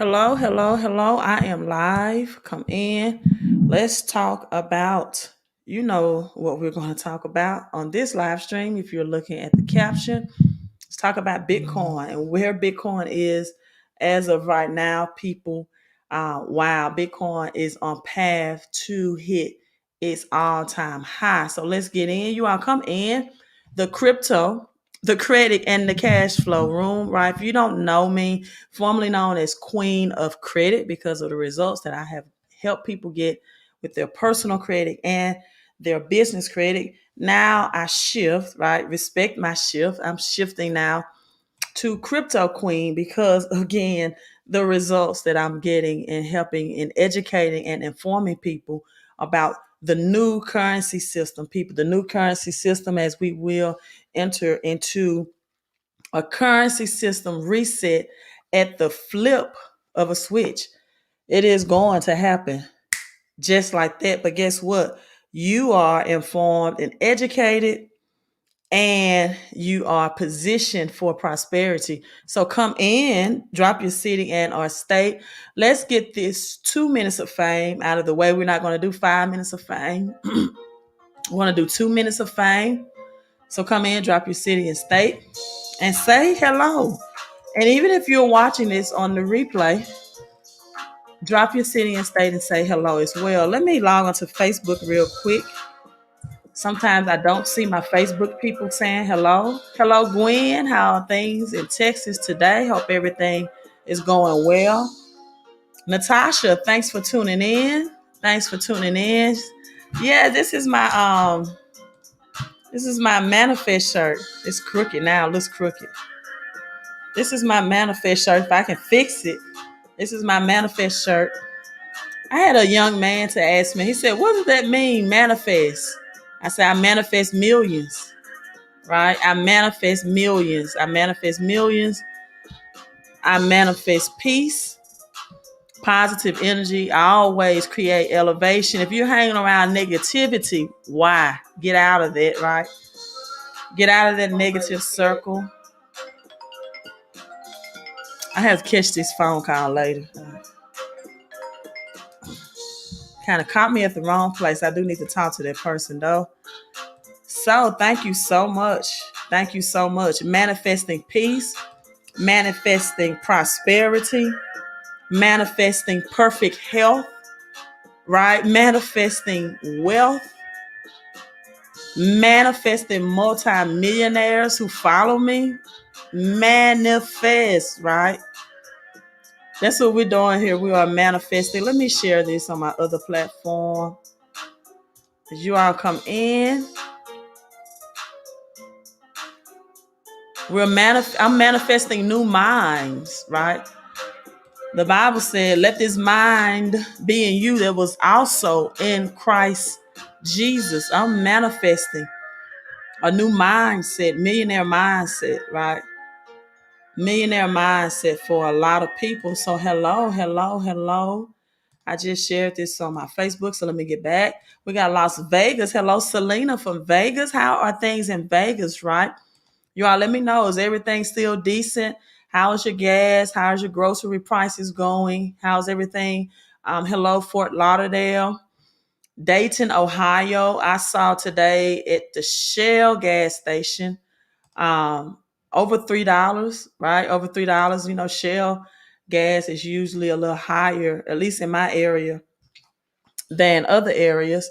Hello, hello, hello. I am live. Come in. Let's talk about, what we're going to talk about on this live stream. If you're looking at the caption, let's talk about Bitcoin and where Bitcoin is as of right now. People, wow, Bitcoin is on path to hit its all-time high. So let's get in. You all come in. The crypto, the credit, and the cash flow room, right? If you don't know me, formerly known as Queen of Credit, because of the results that I have helped people get with their personal credit and their business credit. Now I shift, right? Respect my shift. I'm shifting now to Crypto Queen because, again, the results that I'm getting and helping and educating and informing people about the new currency system, the new currency system as we will enter into a currency system reset at the flip of a switch. It is going to happen just like that. But guess what? You are informed and educated and you are positioned for prosperity. So come in, drop your city and our state. Let's get this 2 minutes of fame out of the way. We're not going to do 5 minutes of fame. We want to do 2 minutes of fame. So come in, drop your city and state, and say hello. And even if you're watching this on the replay, drop your city and state and say hello as well. Let me log onto Facebook real quick. Sometimes I don't see my Facebook people saying hello. Hello, Gwen. How are things in Texas today? Hope everything is going well. Natasha, thanks for tuning in. Thanks for tuning in. Yeah, this is my manifest shirt. It's crooked now. It looks crooked. This is my manifest shirt. If I can fix it, this is my manifest shirt. I had a young man to ask me. He said, "What does that mean, manifest?" I said, "I manifest millions." Right? I manifest millions. I manifest millions. I manifest peace, positive energy. I always create elevation. If you're hanging around negativity, why? Get out of that, right? Get out of that negative circle. I have to catch this phone call later. Kind of caught me at the wrong place. I do need to talk to that person though. So thank you so much. Thank you so much. Manifesting peace, manifesting prosperity, manifesting perfect health, right? Manifesting wealth, manifesting multi-millionaires who follow me. Manifest, right? That's what we're doing here. We are manifesting. Let me share this on my other platform. As you all come in, I'm manifesting new minds, right? The Bible said, "Let this mind be in you that was also in Christ Jesus." I'm manifesting a new mindset, millionaire mindset, right? Millionaire mindset for a lot of people. So hello, hello, hello. I just shared this on my Facebook, so let me get back. We got Las Vegas. Hello, Selena from Vegas. How are things in Vegas, right? You all let me know. Is everything still decent? How's your gas? How's your grocery prices going? How's everything? Hello, Fort Lauderdale. Dayton, Ohio. I saw today at the Shell gas station, over $3, right? Over $3. Shell gas is usually a little higher, at least in my area, than other areas.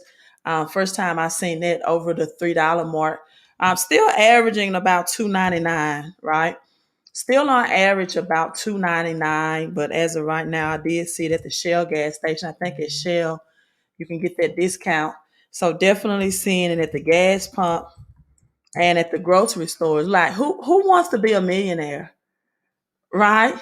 First time I seen that over the $3 mark. I'm still averaging about $2.99, right? Still on average about $2.99, but as of right now, I did see it at the Shell gas station. I think at Shell you can get that discount. So definitely seeing it at the gas pump and at the grocery stores. Like who wants to be a millionaire, right?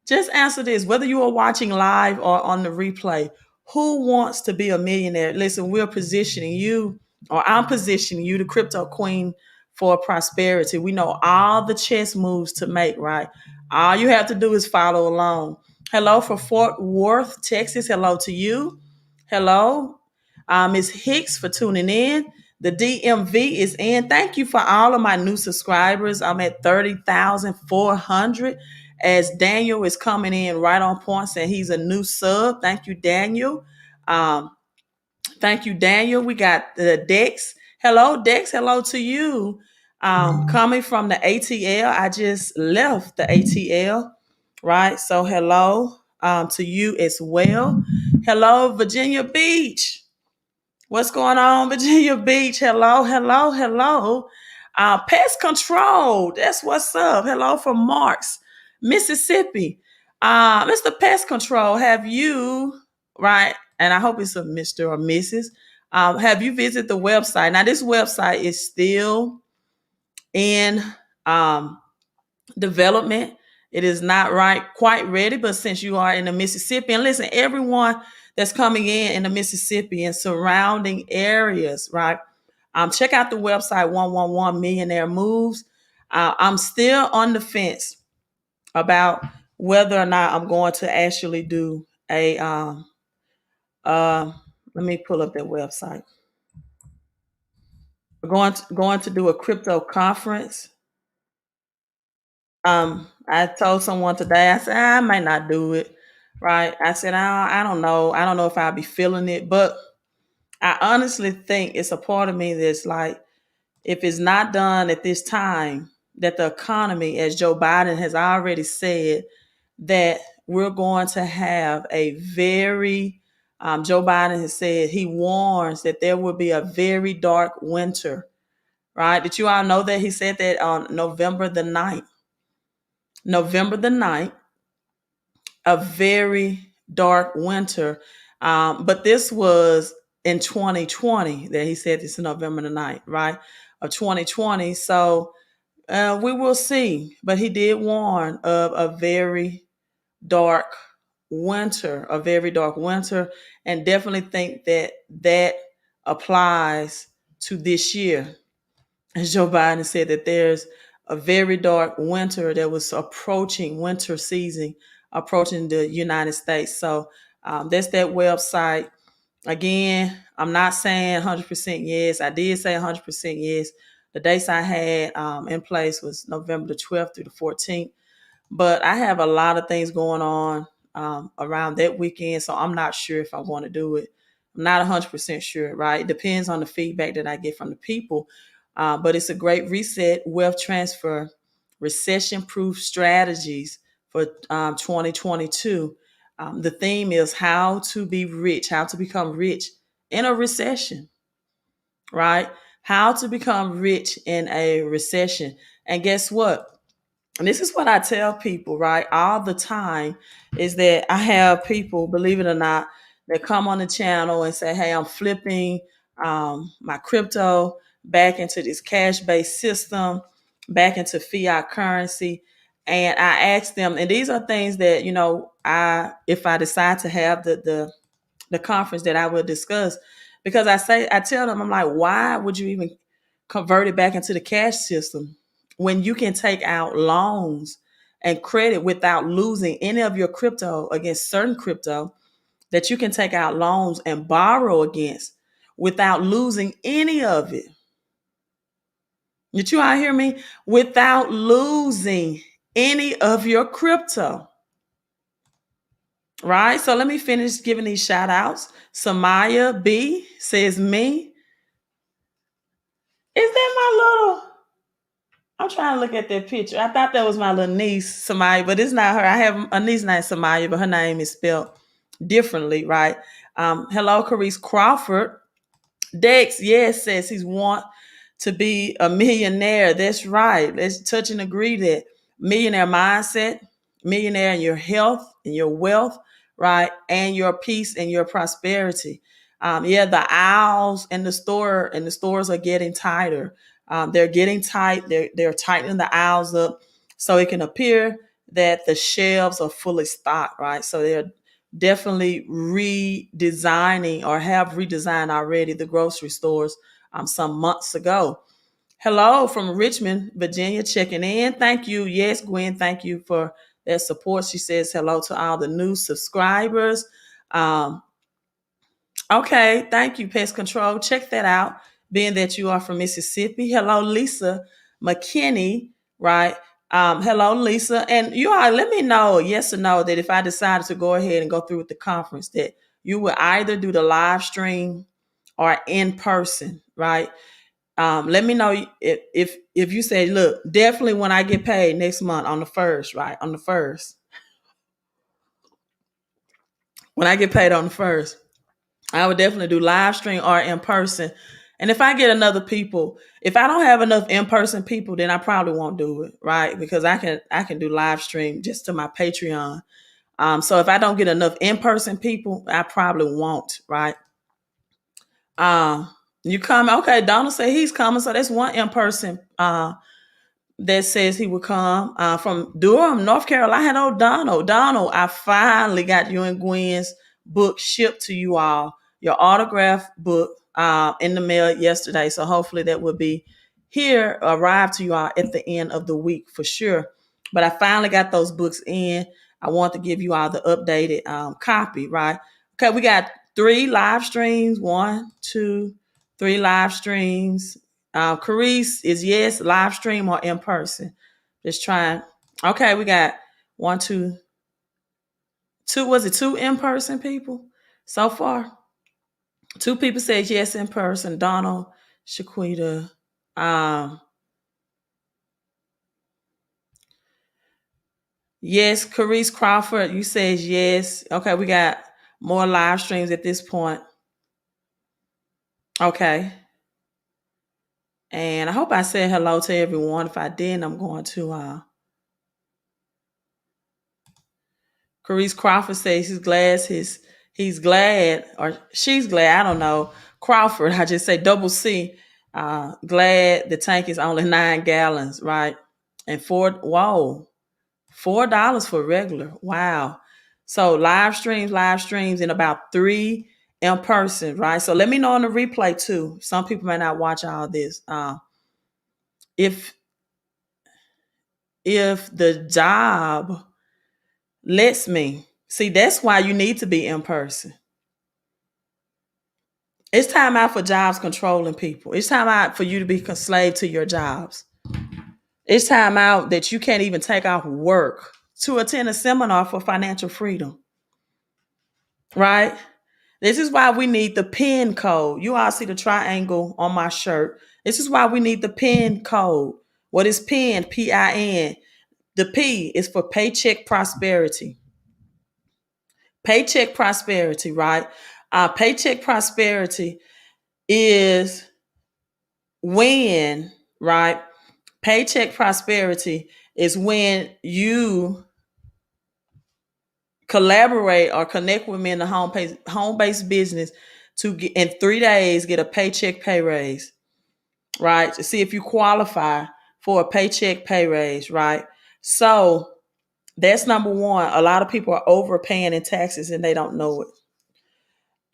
Just answer this, whether you are watching live or on the replay. Who wants to be a millionaire? Listen, we're positioning you, or I'm positioning you, the crypto queen, for prosperity. We know all the chess moves to make, right? All you have to do is follow along. Hello for Fort Worth, Texas. Hello to you. Hello, Ms. Hicks for tuning in. The DMV is in. Thank you for all of my new subscribers. I'm at 30,400. As Daniel is coming in right on point, saying he's a new sub. Thank you, Daniel. Um, Thank you, Daniel. We got Dex. Hello, Dex. Hello to you. Coming from the ATL. I just left the ATL, right? So hello to you as well. Hello, Virginia Beach. What's going on, Virginia Beach? Hello, hello, hello. Pest control. That's what's up. Hello from Marks, Mississippi. Mr. Pest Control, have you, right? And I hope it's a Mr. or Mrs. Have you visited the website? Now, this website is still in um, development. It is not right quite ready, but since you are in the Mississippi, and listen, everyone that's coming in the Mississippi and surrounding areas, right? Check out the website 111 Millionaire Moves. I'm still on the fence about whether or not I'm going to actually do a uh, let me pull up that website. We're going to do a crypto conference. I told someone today, I said, I might not do it. Right. I said, I don't know. I don't know if I'll be feeling it, but I honestly think it's a part of me that's like, if it's not done at this time, that the economy, as Joe Biden has already said, that we're going to have a very, Joe Biden has said, he warns that there will be a very dark winter, right? Did you all know that? He said that on November the 9th. November the 9th, a very dark winter. But this was in 2020 that he said this in November the 9th, right? Of 2020. So we will see. But he did warn of a very dark winter, a very dark winter, and definitely think that that applies to this year. As Joe Biden said, that there's a very dark winter that was approaching, winter season approaching the United States. So that's that website. Again, I'm not saying 100% yes. I did say 100% yes. The dates I had in place was November the 12th through the 14th. But I have a lot of things going on around that weekend, so I'm not sure if I'm going to do it. I'm not 100% sure, right? It depends on the feedback that I get from the people. But it's a great reset, wealth transfer, recession proof strategies for 2022. The theme is how to be rich, how to become rich in a recession, right? How to become rich in a recession. And guess what? And this is what I tell people, right, all the time, is that I have people, believe it or not, that come on the channel and say, hey, I'm flipping my crypto back into this cash-based system, back into fiat currency. And I ask them, and these are things that, if I decide to have the conference, that I will discuss, because I tell them, I'm like, why would you even convert it back into the cash system when you can take out loans and credit without losing any of your crypto against certain crypto, that you can take out loans and borrow against without losing any of it? Did you all hear me? Without losing any of your crypto. Right? So let me finish giving these shout outs. Samaya B says, me. Is that my little? I'm trying to look at that picture. I thought that was my little niece, Samaya, but it's not her. I have a niece named Samaya, but her name is spelled differently, right? Hello, Carice Crawford. Dex, yes, says he's want to be a millionaire. That's right. Let's touch and agree that millionaire mindset, millionaire in your health and your wealth, right? And your peace and your prosperity. Yeah, the aisles in the stores are getting tighter. They're getting tight. They're tightening the aisles up so it can appear that the shelves are fully stocked, right? So they're definitely redesigning, or have redesigned already, the grocery stores some months ago. Hello from Richmond, Virginia, checking in. Thank you. Yes, Gwen, thank you for that support. She says hello to all the new subscribers. Okay, thank you, Pest Control. Check that out, being that you are from Mississippi. Hello, Lisa McKinney, right? Hello, Lisa. And you all let me know, yes or no, that if I decided to go ahead and go through with the conference, that you would either do the live stream or in person, right? Let me know if you say, look, definitely when I get paid next month on the first, right? On the first. When I get paid on the first, I would definitely do live stream or in person. And if I get another people, if I don't have enough in person people, then I probably won't do it, right? Because I can do live stream just to my Patreon. So if I don't get enough in person people, I probably won't, right? You come, okay? Donald said he's coming, so that's one in person that says he would come from Durham, North Carolina. I know Donald. Donald, I finally got you and Gwen's book shipped to you all. Your autograph book in the mail yesterday. So hopefully that will be here, arrive to you all at the end of the week for sure. But I finally got those books in. I want to give you all the updated copy, right? Okay, we got 3 live streams. 1, 2, 3 live streams. Carice is yes, live stream or in person. Just trying. Okay, we got 1, 2, 2. Was it 2 in person people so far? 2 people said yes in person. Donald, Shaquita. Um, yes, Carice Crawford. You said yes. Okay, we got more live streams at this point. Okay. And I hope I said hello to everyone. If I didn't, I'm going to Carice Crawford says he's glad or she's glad. I don't know. Crawford, I just say double C. Glad the tank is only 9 gallons, right? And $4 for regular. Wow. So live streams, and about 3 in person, right? So let me know on the replay too. Some people may not watch all this. If if the job lets me see, that's why you need to be in person. It's time out for jobs controlling people. It's time out for you to be slave to your jobs. It's time out that you can't even take off work to attend a seminar for financial freedom. Right? This is why we need the PIN code. You all see the triangle on my shirt. This is why we need the PIN code. What is PIN? PIN. The P is for paycheck prosperity. Paycheck prosperity, right? Paycheck prosperity is when, right? Paycheck prosperity is when you collaborate or connect with me in the home-based business to get, in 3 days, get a paycheck pay raise, right? To see if you qualify for a paycheck pay raise, right? So that's number one. A lot of people are overpaying in taxes and they don't know it.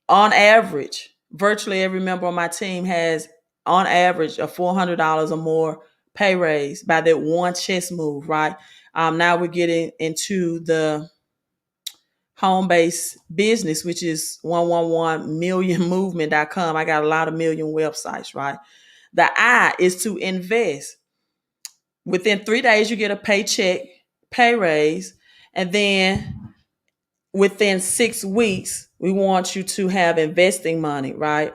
On average, virtually every member on my team has, on average, a $400 or more pay raise by that one chess move, right? Now we're getting into the home based business, which is 111millionmovement.com. I got a lot of million websites, right? The I is to invest. Within 3 days, you get a paycheck pay raise. And then within 6 weeks, we want you to have investing money, right?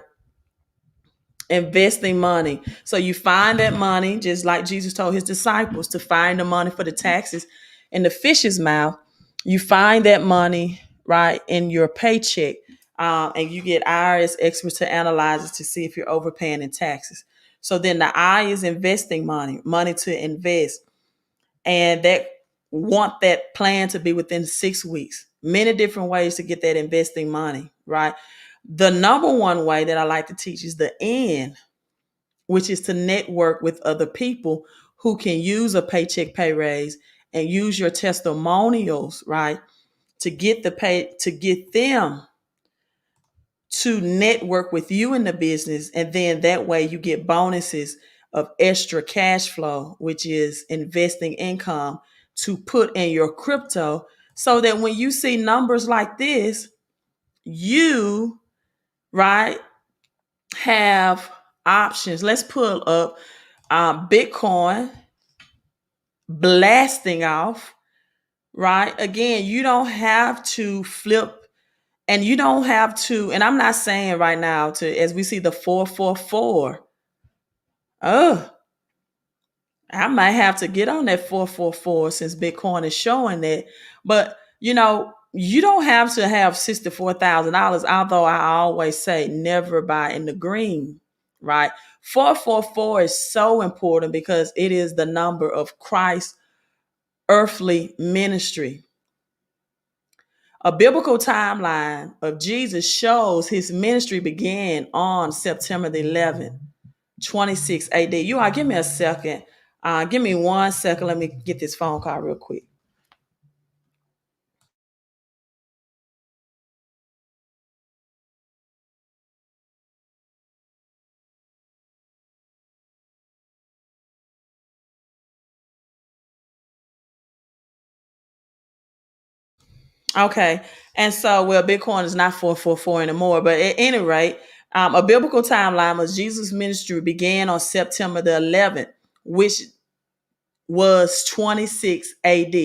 Investing money. So you find that money, just like Jesus told his disciples to find the money for the taxes in the fish's mouth. You find that money, right, in your paycheck, and you get IRS experts to analyze it to see if you're overpaying in taxes. So then the I is investing money, money to invest, and that want that plan to be within 6 weeks. Many different ways to get that investing money, right? The number one way that I like to teach is the N, which is to network with other people who can use a paycheck pay raise and use your testimonials, right? To get the pay, to get them to network with you in the business. And then that way you get bonuses of extra cash flow, which is investing income to put in your crypto. So that when you see numbers like this, you, right, have options. Let's pull up Bitcoin, blasting off, right? Again, you don't have to flip, and you don't have to, and I'm not saying right now to, as we see the 444, oh, I might have to get on that 444 since Bitcoin is showing that. But you don't have to have $64,000, although I always say never buy in the green, right? 444 is so important because it is the number of Christ's earthly ministry. A biblical timeline of Jesus shows his ministry began on September the 11th, 26 AD. You all, give me a second. Give me 1 second. Let me get this phone call real quick. Okay. And so, well, Bitcoin is not 444 anymore. But at any rate, a biblical timeline was Jesus' ministry began on September the 11th, which was 26 AD.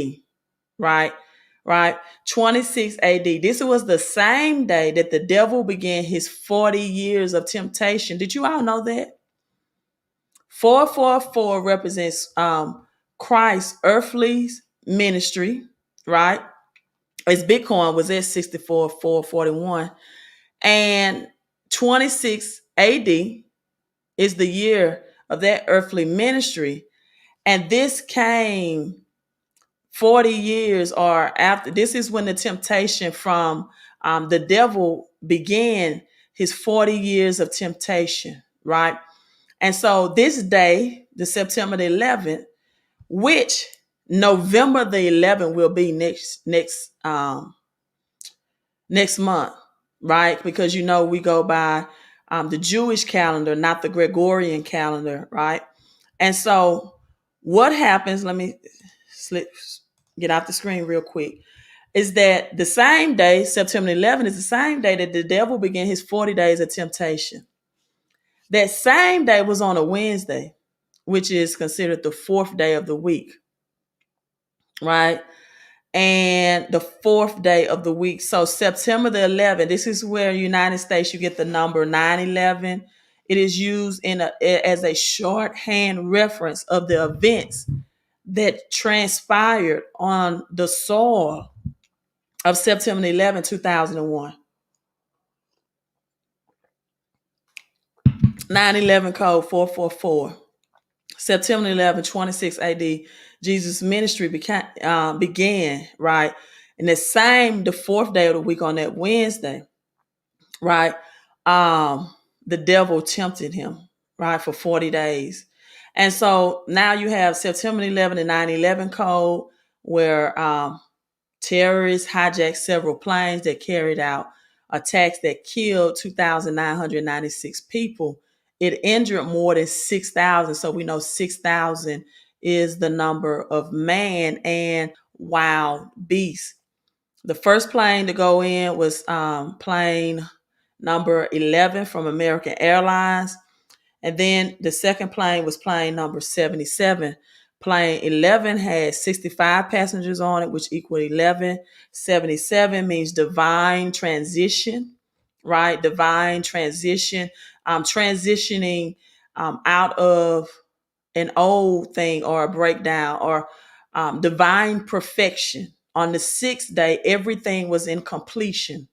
Right? Right? 26 AD. This was the same day that the devil began his 40 years of temptation. Did you all know that? 444 represents Christ's earthly ministry, right? As Bitcoin was at 64,441. And 26 AD is the year of that earthly ministry. And this came 40 years or after. This is when the temptation from the devil began his 40 years of temptation, right? And so this day, the September the 11th, which November the 11th will be next month, right? Because we go by the Jewish calendar, not the Gregorian calendar, right? And so what happens? Let me get out the screen real quick. Is that the same day, September 11th, is the same day that the devil began his 40 days of temptation. That same day was on a Wednesday, which is considered the fourth day of the week, right? And the fourth day of the week. So September the 11th, this is where United States, you get the number 9/11. It is used as a shorthand reference of the events that transpired on the soil of September 11, 2001. 9/11 code 444. September 11, 26 AD, Jesus' ministry began, right? And the fourth day of the week on that Wednesday, right? The devil tempted him, right, for 40 days. And so now you have September 11 and 9/11 code where terrorists hijacked several planes that carried out attacks that killed 2,996 people. It injured more than 6,000. So we know 6,000 is the number of man and wild beasts. The first plane to go in was plane number 11 from American Airlines. And then the second plane was plane number 77. Plane 11 had 65 passengers on it, which equaled 11. 77 means divine transition, right? Divine transition. Transitioning out of an old thing or a breakdown or divine perfection. On the sixth day, everything was in completion,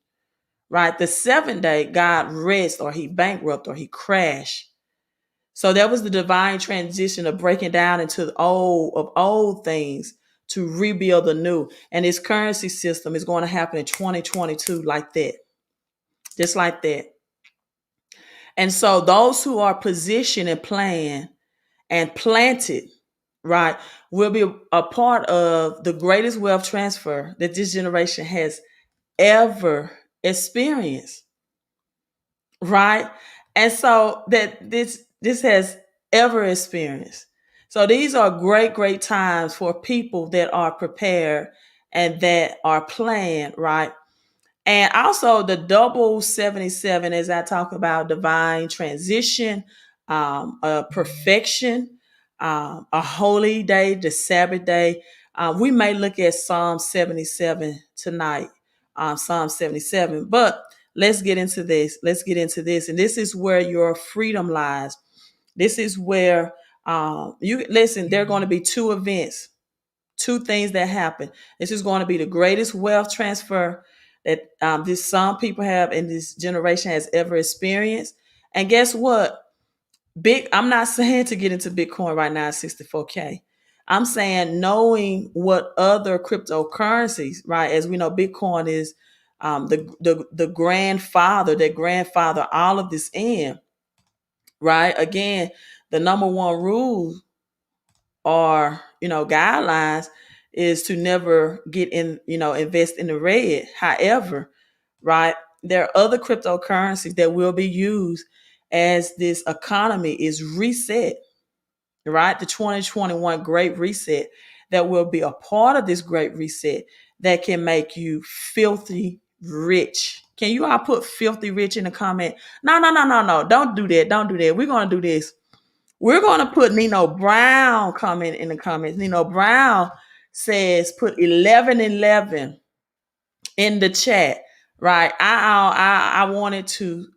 right? The seventh day, God rest or he bankrupt or he crashed. So that was the divine transition of breaking down into the old things to rebuild the new. And this currency system is going to happen in 2022 like that. Just like that. And so those who are positioned and planned and planted, right, will be a part of the greatest wealth transfer that this generation has ever experienced. Right? And so that this has ever experienced. So these are great times for people that are prepared and that are planned, right? And also the double 77, as I talk about divine transition, perfection, a holy day, the Sabbath day. We may look at Psalm 77 tonight, Psalm 77. But let's get into this. Let's get into this. And this is where your freedom lies. This is where you listen, there are going to be two events, two things that happen. This is going to be the greatest wealth transfer that this some people have in this generation has ever experienced. And guess what? I'm not saying to get into Bitcoin right now at 64K. I'm saying knowing what other cryptocurrencies, right? As we know, Bitcoin is the grandfather that grandfather all of this in, right? Again, the number one rule or guidelines is to never get in, invest in the red. However, right, there are other cryptocurrencies that will be used as this economy is reset, right? The 2021 great reset, that will be a part of this great reset that can make you filthy rich. Can you all put filthy rich in the comment? No, no, no, no, no. Don't do that. Don't do that. We're going to do this. We're going to put Nino Brown comment in the comments. Nino Brown says put 1111 in the chat, right? I wanted to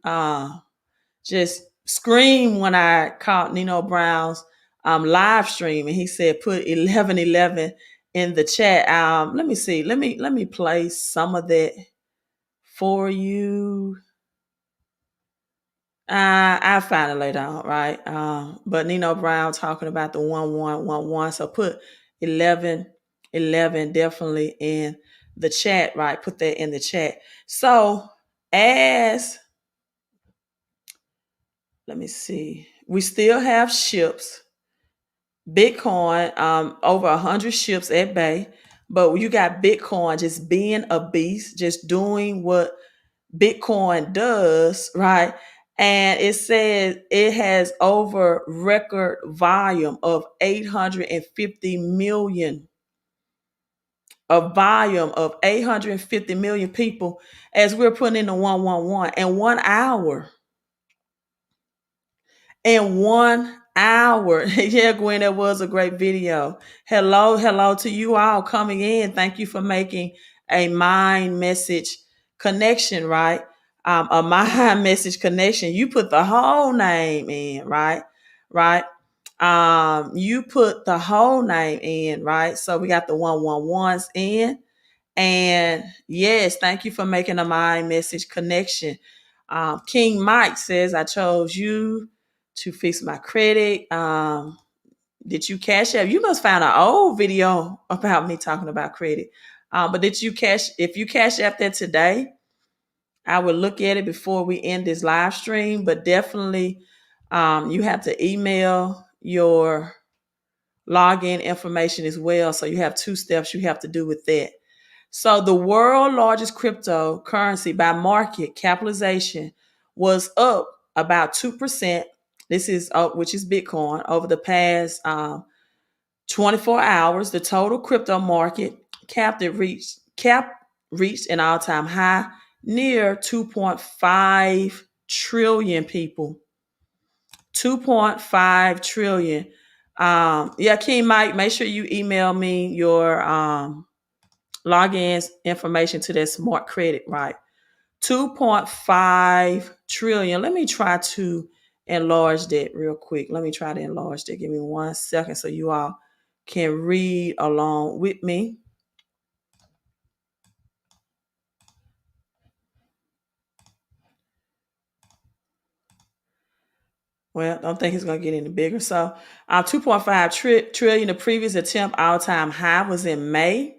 just scream when I caught Nino Brown's live stream, and he said put 1111 in the chat. Let me see. Let me play some of that for you. I'll find it later on, right? But Nino Brown talking about the 1111. So put 1111 definitely in the chat, right? Put that in the chat. So as let me see, we still have ships, Bitcoin, over 100 ships at bay, but you got Bitcoin just being a beast, just doing what Bitcoin does, right? And it says it has over record volume of 850 million, a volume of 850 million people as we're putting in the 111 in 1 hour. In 1 hour. Yeah, Gwen, that was a great video. Hello to you all coming in. Thank you for making a mind message connection, right? A mind message connection. You put the whole name in, right? Right. You put the whole name in, right? So we got the 111s in. And yes, thank you for making a mind message connection. King Mike says, I chose you to fix my credit. Did you cash app? You must find an old video about me talking about credit. But if you cash app that today, I would look at it before we end this live stream. But definitely, you have to email your login information as well. So you have two steps you have to do with that. So the world largest cryptocurrency by market capitalization was up about 2%. This is which is Bitcoin over the past 24 hours. The total crypto market cap reached an all-time high near 2.5 trillion people. 2.5 trillion. Yeah, King Mike, make sure you email me your login information to that smart credit, right? 2.5 trillion. Let me try to enlarge that real quick. Let me try to enlarge that. Give me 1 second so you all can read along with me. Well, I don't think it's going to get any bigger. So 2.5 trillion, the previous attempt all-time high was in May,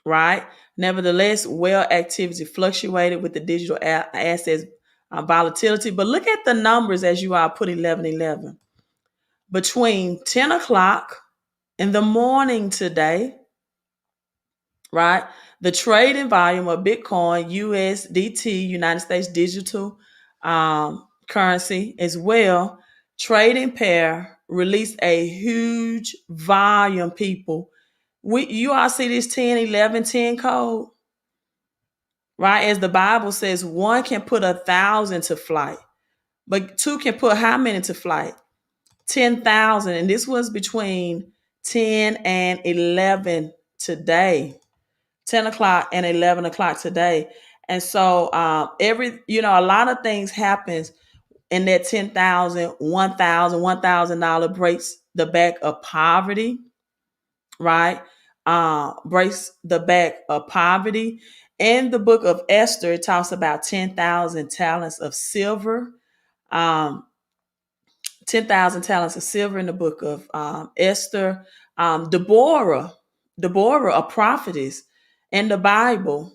right? Nevertheless, well activity fluctuated with the digital assets volatility. But look at the numbers as you all put 1111. Between 10 o'clock in the morning today, right? The trading volume of Bitcoin, USDT, United States digital currency as well, trading pair released a huge volume, people. You all see this 10, 11, 10 code, right? As the Bible says, one can put 1,000 to flight, but two can put how many to flight? 10,000. And this was between 10 and 11 today. 10 o'clock and 11 o'clock today. And so a lot of things happens in that 10,000, 1,000, $1,000 breaks the back of poverty, right? Breaks the back of poverty. In the book of Esther, it talks about 10,000 talents of silver. Um, 10,000 talents of silver in the book of Esther. Deborah, a prophetess in the Bible,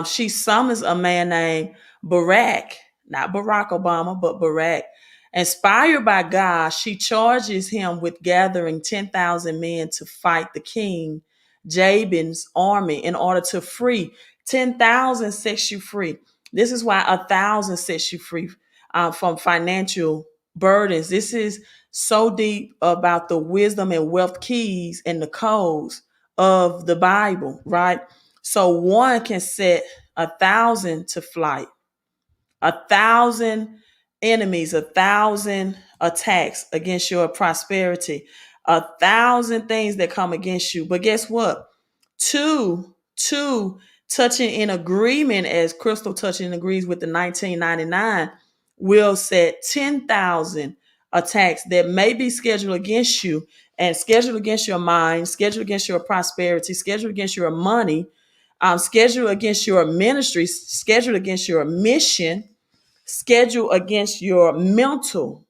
she summons a man named Barak, not Barack Obama, but Barak. Inspired by God, she charges him with gathering 10,000 men to fight the king Jabin's army in order to free. 10,000 sets you free. This is why 1,000 sets you free from financial burdens. This is so deep about the wisdom and wealth keys and the codes of the Bible, right? So one can set 1,000 to flight, 1,000 enemies, 1,000 attacks against your prosperity, 1,000 things that come against you. But guess what? Two touching in agreement, as Crystal touching agrees with the 1999, will set 10,000 attacks that may be scheduled against you and scheduled against your mind, scheduled against your prosperity, scheduled against your money, scheduled against your ministry, scheduled against your mission, scheduled against your mental,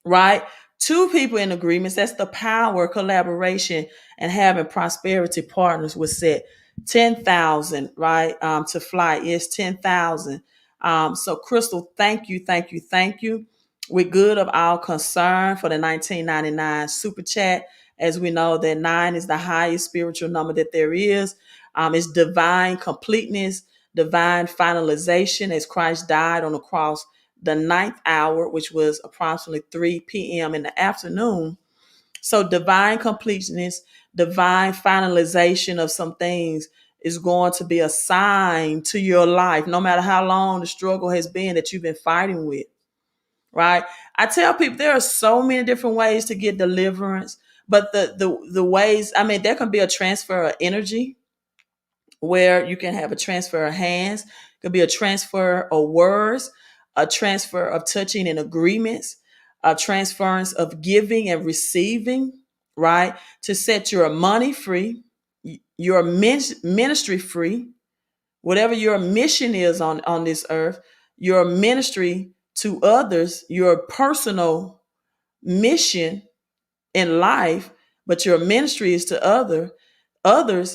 right? Two people in agreements. That's the power, collaboration, and having prosperity partners would set 10,000, right? To fly is 10,000. So Crystal, thank you. We're good of our concern for the 1999 super chat. As we know that 9 is the highest spiritual number that there is. It's divine completeness, divine finalization as Christ died on the cross the ninth hour, which was approximately 3 p.m. in the afternoon. So divine completeness, divine finalization of some things is going to be assigned to your life, no matter how long the struggle has been that you've been fighting with, right? I tell people there are so many different ways to get deliverance, but the ways, I mean, there can be a transfer of energy where you can have a transfer of hands, it could be a transfer of words, a transfer of touching and agreements, a transference of giving and receiving, right? To set your money free, your ministry free, whatever your mission is on this earth, your ministry to others, your personal mission in life, but your ministry is to others.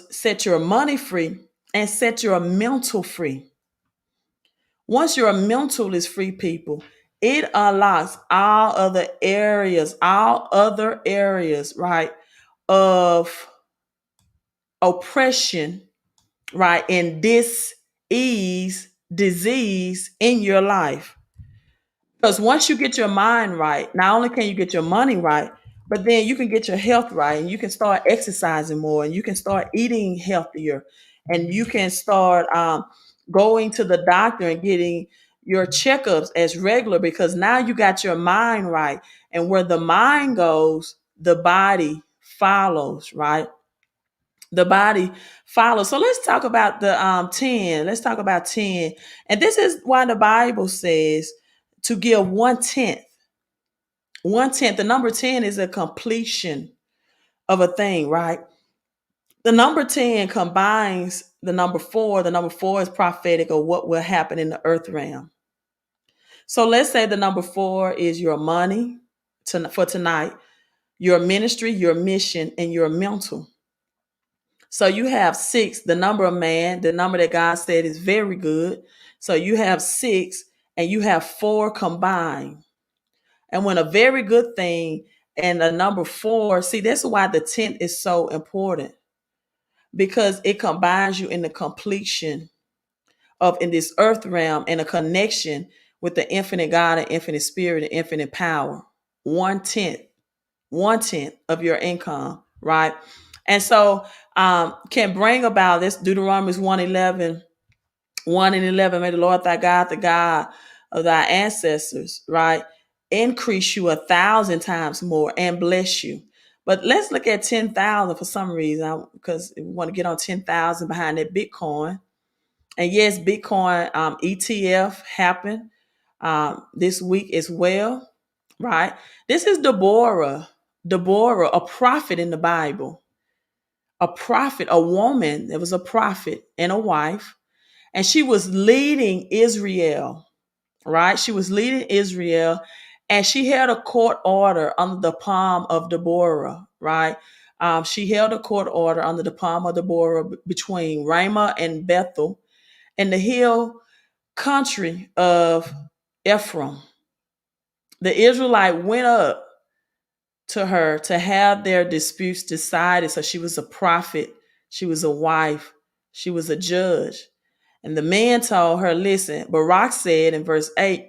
Set your money free and set your mental free. Once your mental is free, people, it unlocks all other areas, right, of oppression, right, and dis-ease, disease in your life. Because once you get your mind right, not only can you get your money right, but then you can get your health right and you can start exercising more and you can start eating healthier and you can start going to the doctor and getting your checkups as regular because now you got your mind right. And where the mind goes, the body follows, right? The body follows. So let's talk about the 10. Let's talk about 10. And this is why the Bible says to give 1/10. 1/10. The number 10 is a completion of a thing, right? The number 10 combines the number 4. The number 4 is prophetic of what will happen in the earth realm. So let's say the number 4 is your money for tonight, your ministry, your mission, and your mental. So you have 6, the number of man, the number that God said is very good. So you have 6 and you have 4 combined. And when a very good thing and a number 4, see, that's why the 10th is so important because it combines you in the completion of in this earth realm and a connection with the infinite God and infinite spirit and infinite power. 1/10, 1/10 of your income, right? And so can bring about this Deuteronomy 1:11, 1 and 11. May the Lord thy God, the God of thy ancestors, right? increase you 1,000 times more and bless you. But let's look at 10,000 for some reason, because we want to get on 10,000 behind that Bitcoin. And yes, Bitcoin ETF happened this week as well, right? This is Deborah, a prophet in the Bible, a prophet, a woman that was a prophet and a wife, and she was leading Israel, right? She was leading Israel, and she held a court order under the palm of Deborah, right? She held a court order under the palm of Deborah between Ramah and Bethel in the hill country of Ephraim. The Israelite went up to her to have their disputes decided. So she was a prophet, she was a wife, she was a judge. And the man told her, listen, Barak said in verse 8,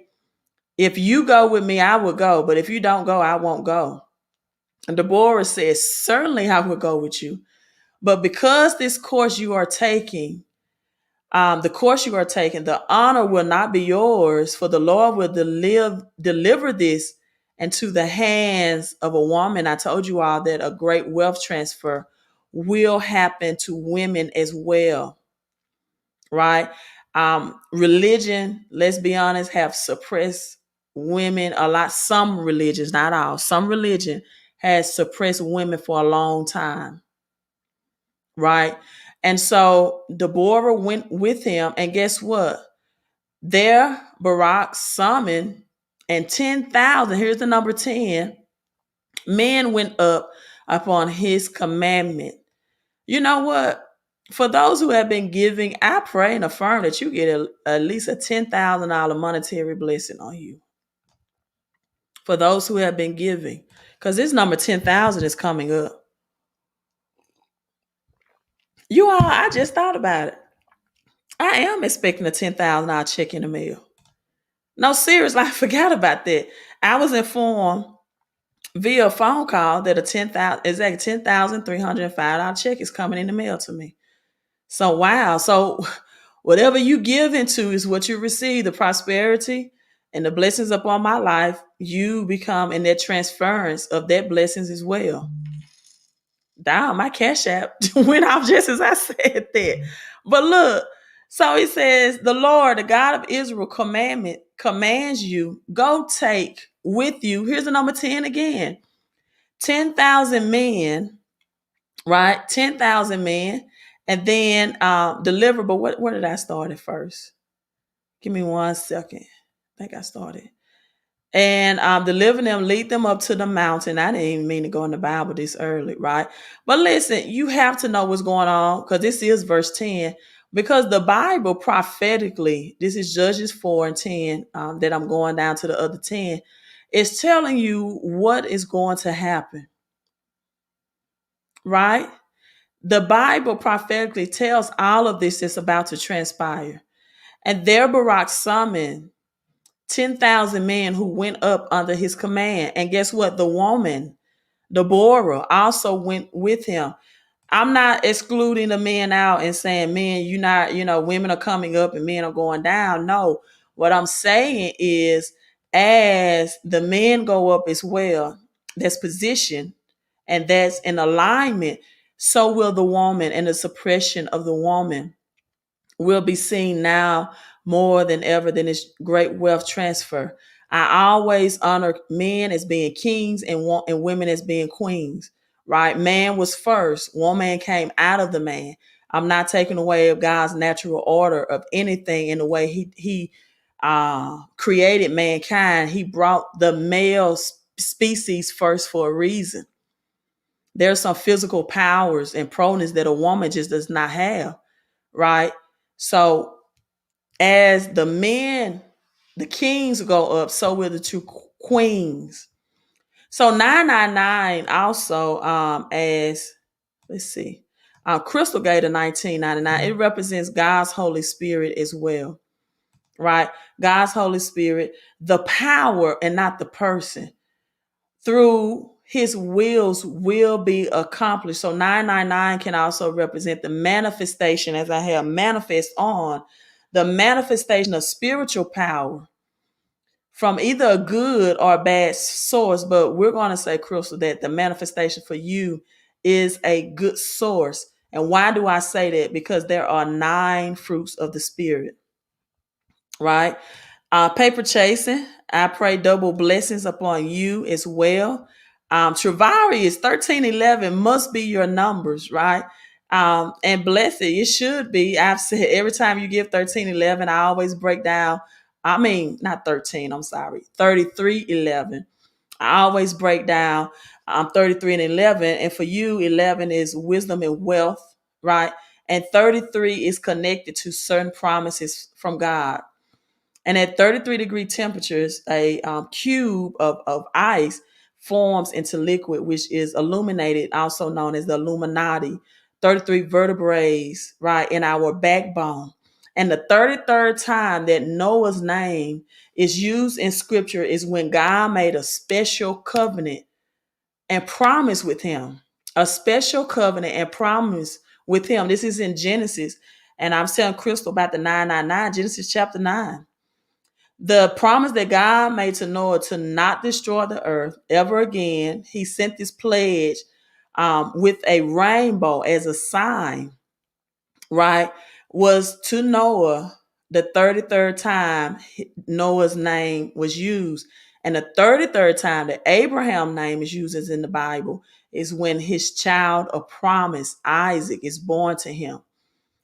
if you go with me, I will go. But if you don't go, I won't go. And Deborah says, certainly I will go with you. But because this course you are taking, the honor will not be yours, for the Lord will deliver this into the hands of a woman. I told you all that a great wealth transfer will happen to women as well, right? Religion, let's be honest, have suppressed women a lot. Some religions, not all, some religion has suppressed women for a long time, right? And so Deborah went with him, and guess what? There, Barak summoned, and 10,000, here's the number 10, men went up upon his commandment. You know what? For those who have been giving, I pray and affirm that you get at least a $10,000 monetary blessing on you. For those who have been giving, because this number 10,000 is coming up. You all, I just thought about it. I am expecting a $10,000 check in the mail. No, seriously, I forgot about that. I was informed via phone call that a $10,305 check is coming in the mail to me. So wow. So whatever you give into is what you receive. The prosperity and the blessings upon my life, you become in that transference of that blessings as well. Down, my cash app went off just as I said that. But look, so it says, the Lord, the God of Israel, commands you, go take with you. Here's the number 10 again. 10,000 men, right? 10,000 men, and then deliver. But where did I start at first? Give me 1 second. I think I started. And deliver them, lead them up to the mountain. I didn't even mean to go in the Bible this early, right? But listen, you have to know what's going on, because this is verse 10. Because the Bible prophetically, this is Judges 4 and 10, that I'm going down to the other 10, is telling you what is going to happen, right? The Bible prophetically tells all of this is about to transpire. And there Barak summoned 10,000 men who went up under his command. And guess what? The woman, Deborah, also went with him. I'm not excluding the men out and saying, men, you're not, women are coming up and men are going down. No, what I'm saying is, as the men go up as well, that's position and that's in alignment, so will the woman, and the suppression of the woman will be seen now more than ever than this great wealth transfer. I always honor men as being kings and women as being queens, right? Man was first. Woman came out of the man. I'm not taking away of God's natural order of anything in the way he created mankind. He brought the male species first for a reason. There's some physical powers and proneness that a woman just does not have, right? So as the men, the kings go up, so will the two queens. So 999 also, as let's see, Crystal gave a 1999. It represents God's Holy Spirit as well, right? God's Holy Spirit, the power and not the person. Through his wills will be accomplished. So 999 can also represent the manifestation, as I have manifest on, the manifestation of spiritual power from either a good or a bad source, but we're going to say, Crystal, that the manifestation for you is a good source. And why do I say that? Because there are 9 fruits of the Spirit, right? Paper chasing, I pray double blessings upon you as well. Travari is 1311 must be your numbers, right? And blessed, it should be. I've said every time you give 1311, I always break down. I mean, not 13, I'm sorry, 3311. I always break down 33 and 11. And for you, 11 is wisdom and wealth, right? And 33 is connected to certain promises from God. And at 33-degree temperatures, a cube of ice forms into liquid, which is illuminated, also known as the Illuminati. 33 vertebrae, right, in our backbone. And the 33rd time that Noah's name is used in scripture is when God made a special covenant and promise with him. A special covenant and promise with him. This is in Genesis. And I'm telling Crystal about the 999, Genesis chapter 9. The promise that God made to Noah to not destroy the earth ever again. He sent this pledge with a rainbow as a sign, right? Was to Noah the 33rd time Noah's name was used. And the 33rd time that Abraham's name is used as in the Bible is when his child of promise, Isaac, is born to him.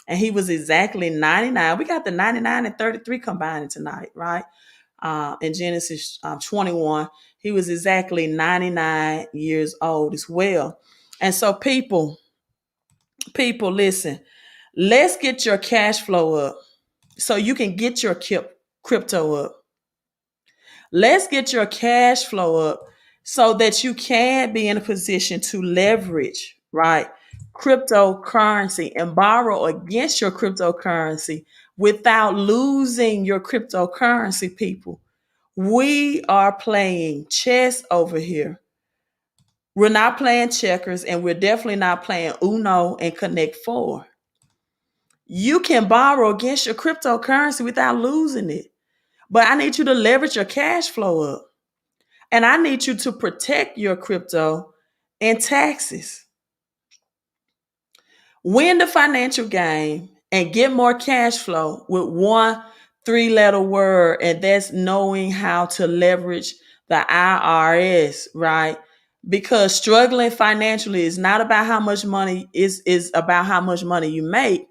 And he was exactly 99. We got the 99 and 33 combining tonight, right? In Genesis 21, he was exactly 99 years old as well. And so people, listen, let's get your cash flow up so you can get your crypto up. Let's get your cash flow up so that you can be in a position to leverage, right, cryptocurrency and borrow against your cryptocurrency without losing your cryptocurrency, people. We are playing chess over here. We're not playing checkers, and we're definitely not playing Uno and Connect Four. You can borrow against your cryptocurrency without losing it. But I need you to leverage your cash flow up. And I need you to protect your crypto and taxes. Win the financial game and get more cash flow with one 3-letter word, and that's knowing how to leverage the IRS, right? Because struggling financially is not about how much money is about how much money you make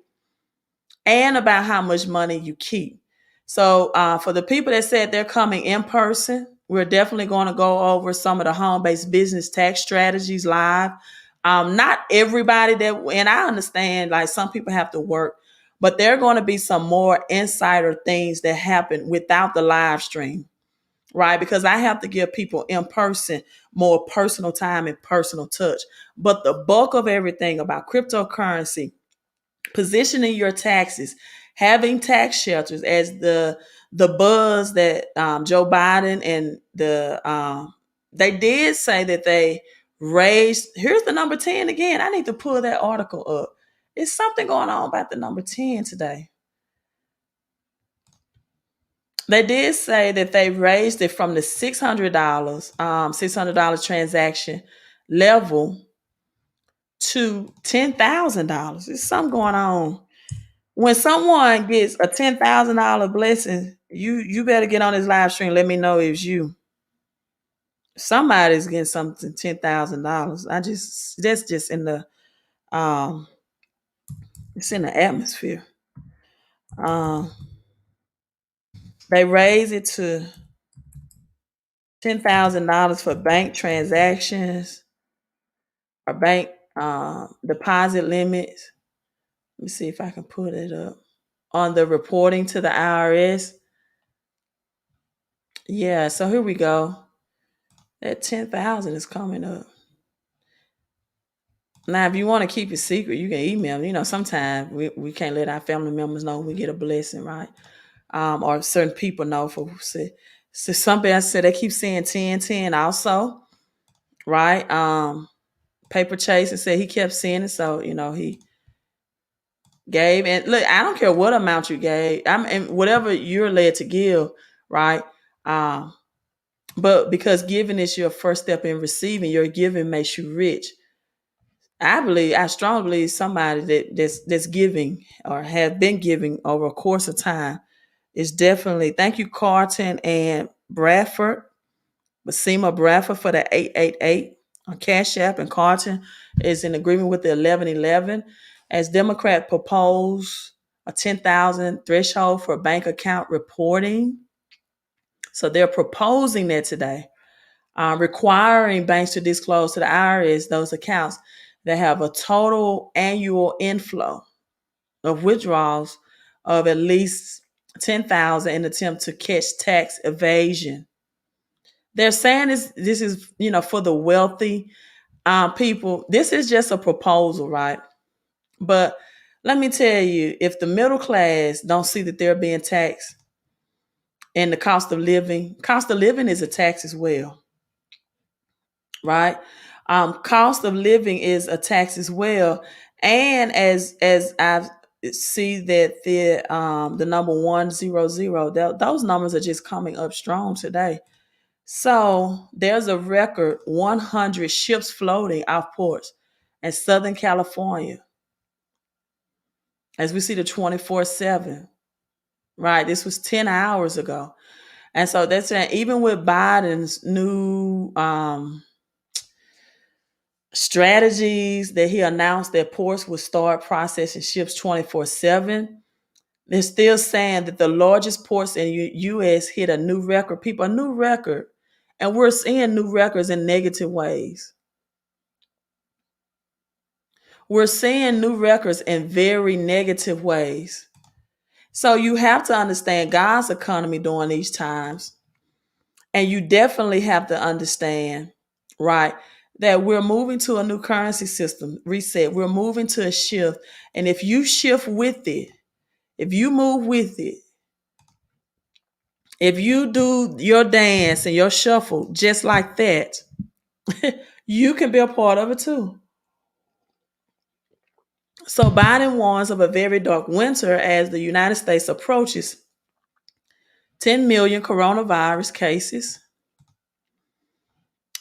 and about how much money you keep. So for the people that said they're coming in person, we're definitely going to go over some of the home-based business tax strategies live. Not everybody that, and I understand like some people have to work, but there are going to be some more insider things that happen without the live stream, right? Because I have to give people in person more personal time and personal touch. But the bulk of everything about cryptocurrency, positioning your taxes, having tax shelters, as the buzz that Joe Biden and they did say that they raised. Here's the number 10 again. I need to pull that article up. It's something going on about the number 10 today. They did say that they raised it from the $600 transaction level to $10,000. There's something going on. When someone gets a $10,000 blessing, you better get on this live stream. Let me know it's you. Somebody's getting something $10,000. That's just in the it's in the atmosphere. Um, they raise it to $10,000 for bank transactions or bank deposit limits. Let me see if I can put it up on the reporting to the IRS. Yeah, so here we go. That 10,000 is coming up. Now, if you want to keep it secret, you can email me. You know, sometimes we can't let our family members know we get a blessing, right? Or certain people know. So somebody said they keep saying 10, 10 also, right? Paper Chase and said he kept seeing it. So, you know, he gave. And look, I don't care what amount you gave. And whatever you're led to give, right? Um, but because giving is your first step in receiving, your giving makes you rich. I strongly believe somebody that's giving or have been giving over a course of time is definitely, thank you, Carlton and Bradford, Basima Bradford for the 888 on Cash App, and Carlton is in agreement with the 1111 as Democrat propose a 10,000 threshold for bank account reporting. So they're proposing that today, requiring banks to disclose to the IRS those accounts that have a total annual inflow of withdrawals of at least 10,000 in attempt to catch tax evasion. They're saying this is for the wealthy people. This is just a proposal, right? But let me tell you, if the middle class don't see that they're being taxed, and the cost of living is a tax as well, right? Cost of living is a tax as well, and as I see that the number 100, those numbers are just coming up strong today. So there's a record 100 ships floating off ports in Southern California, as we see the 24/7. Right, this was 10 hours ago, and so that's saying even with Biden's new strategies that he announced that ports would start processing ships 24/7. They're still saying that the largest ports in U.S. hit a new record. People, a new record. And we're seeing new records in negative ways. We're seeing new records in very negative ways. So you have to understand God's economy during these times. And you definitely have to understand, right, that we're moving to a new currency system, reset. We're moving to a shift. And if you shift with it, if you move with it, if you do your dance and your shuffle just like that, you can be a part of it too. So Biden warns of a very dark winter as the United States approaches 10 million coronavirus cases.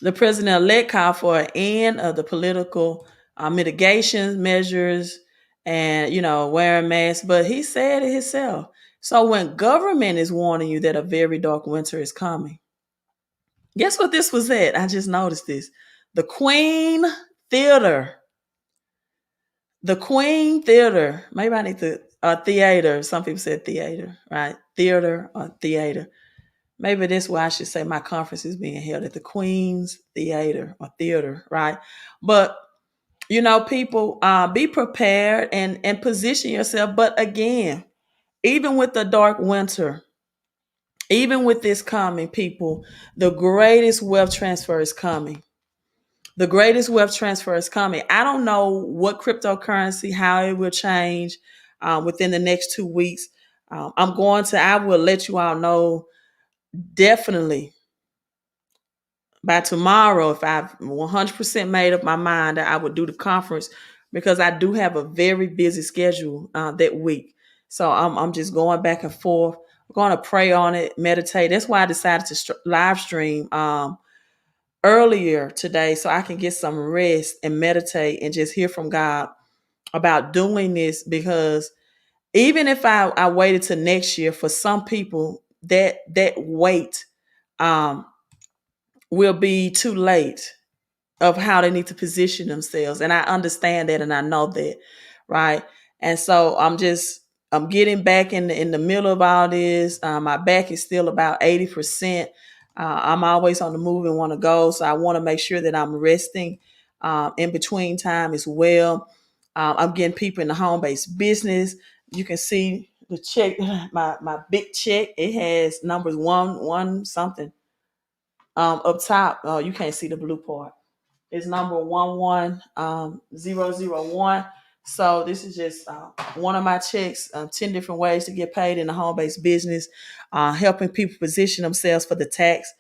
The president-elect called for an end of the political mitigation measures and, wearing masks, but he said it himself. So when government is warning you that a very dark winter is coming, guess what this was at? I just noticed this. The Queen Theater. The Queen Theater. Maybe I need to, theater. Some people said theater, right? Theater or theater. Maybe that's why I should say my conference is being held at the Queen's Theater or Theater, right? But people, be prepared and position yourself. But again, even with the dark winter, even with this coming, people, the greatest wealth transfer is coming. The greatest wealth transfer is coming. I don't know what cryptocurrency, how it will change within the next 2 weeks. I will let you all know definitely by tomorrow if I've 100% made up my mind that I would do the conference, because I do have a very busy schedule that week. So I'm just going back and forth. I'm going to pray on it, meditate. That's why I decided to live stream earlier today so I can get some rest and meditate and just hear from God about doing this, because even if I waited to next year, for some people that wait um, will be too late of how they need to position themselves. And I understand that and I know that, right? And so I'm getting back in the middle of all this. My back is still about 80%. I'm always on the move and want to go. So I want to make sure that I'm resting in between time as well. I'm getting people in the home-based business. You can see the check, my big check. It has numbers one something up top. Oh, you can't see the blue part. It's number 11001. So this is just one of my checks, 10 different ways to get paid in the home-based business, helping people position themselves for the tax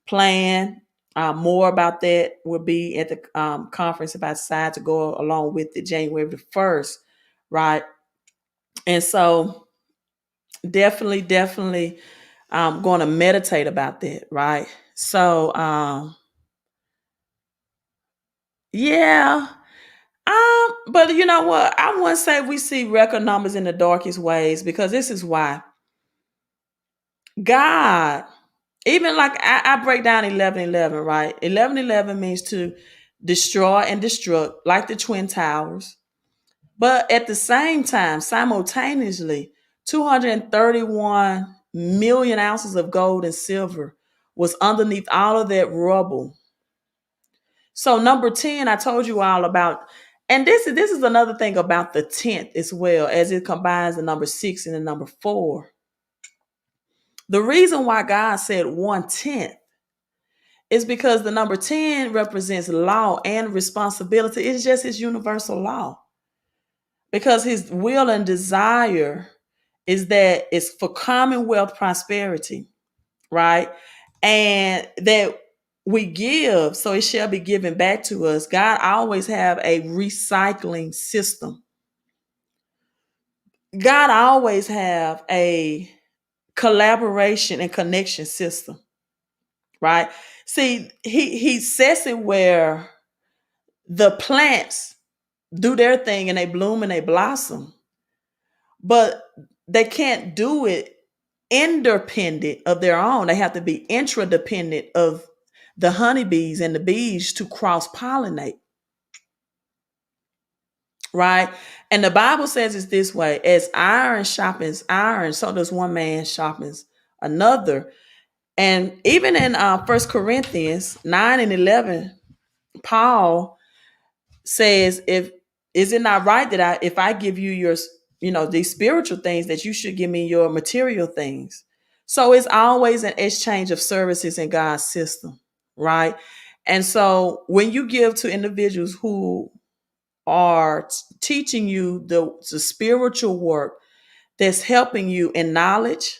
plan. More about that will be at the conference if I decide to go along with it January the 1st, right? And so definitely I'm going to meditate about that, right? So, yeah. But you know what? I wouldn't say we see record numbers in the darkest ways, because this is why God, even like I break down 11:11, right? 11:11 means to destroy and destruct, like the Twin Towers. But at the same time, simultaneously, 231 million ounces of gold and silver was underneath all of that rubble. So number 10, I told you all about, and this is another thing about the 10th as well, as it combines the number 6 and the number 4. The reason why God said 1/10 is because the number 10 represents law and responsibility. It's just his universal law. Because his will and desire is that it's for commonwealth prosperity, right? And that we give, so it shall be given back to us. God always have a recycling system. God always have a collaboration and connection system, right? See, he sets it where the plants do their thing and they bloom and they blossom, but they can't do it independent of their own. They have to be intradependent of the honeybees and the bees to cross pollinate, right? And the Bible says it's this way: as iron sharpens iron, so does one man sharpens another. And even in 1 Corinthians 9 and 11, Paul says, if is it not right that if I give you your, these spiritual things, that you should give me your material things? So it's always an exchange of services in God's system, right? And so when you give to individuals who are teaching you the spiritual work that's helping you in knowledge,